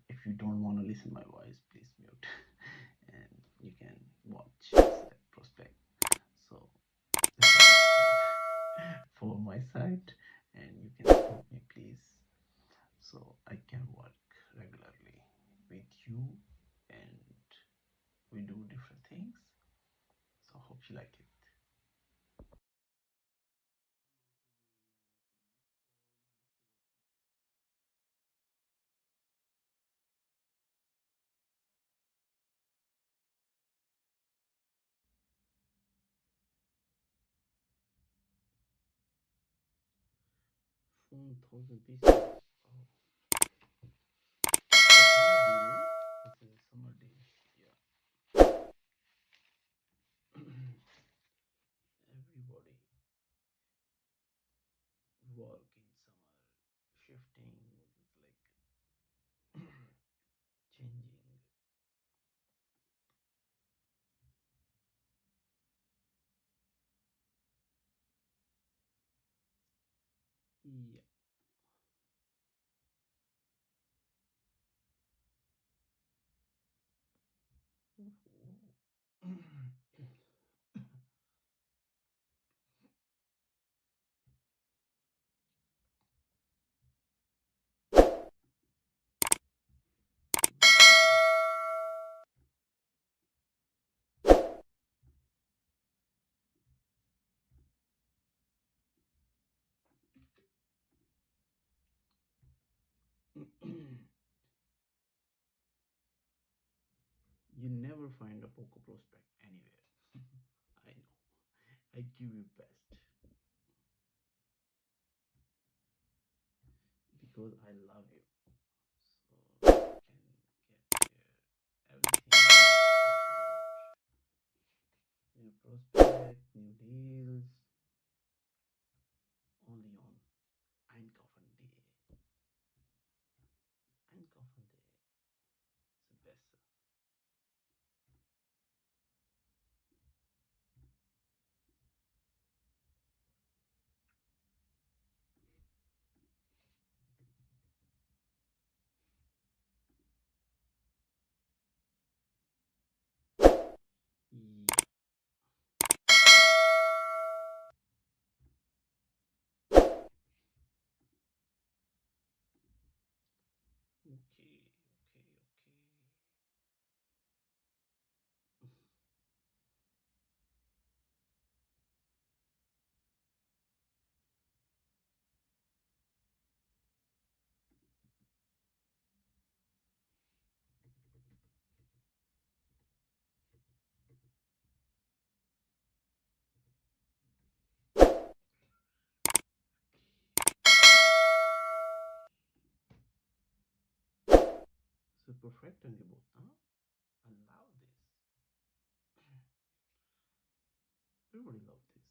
If you don't want to listen my voice, please mute and you can watch that prospect. So this is for my side, and you can support me please, so I can work regularly with you and we do different things. So hope you like it. Phone 1000 pieces. Oh, summer deal, no? This is a summer deal. Yeah. Everybody work in summer, shifting, like changing. Yeah. You never find a Poco prospect anywhere. I know. I give you best because I love you. So you can get there everything that you want. New prospect, new deals, only on Einkaufen Day. Einkaufen Day is the best. Yeah. Okay, okay, okay. So perfect Angebot, huh? I love this. Everybody love this.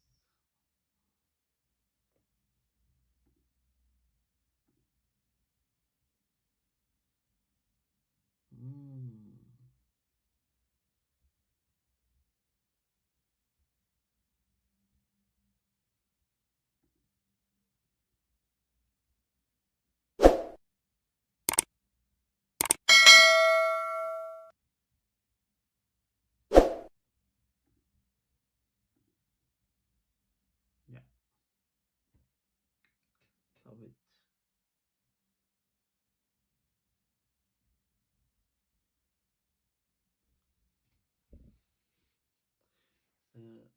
Mm. Yeah, love it. Uh,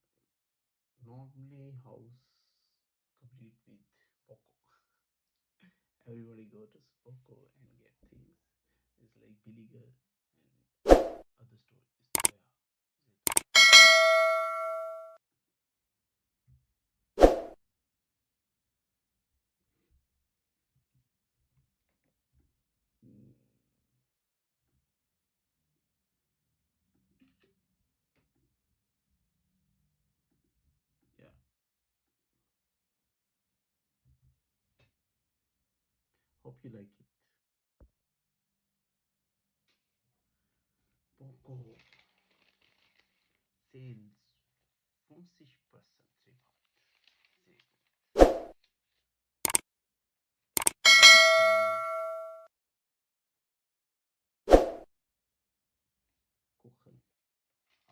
Normally house complete with Poco. Everybody go to Poco and get things. It's like Billiger and other store is Toya. Mm, yeah, hope you like it. Poco sales 50% Rabatt. Sehr gut.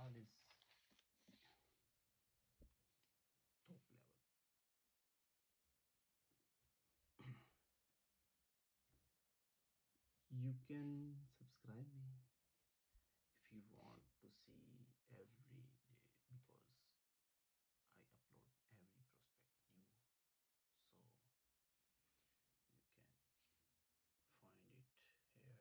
Haushalt is top level. You can subscribe me if you want to see every day, because I upload every prospect new, so you can find it here.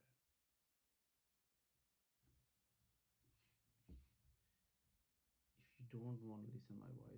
If you don't want to listen my voice,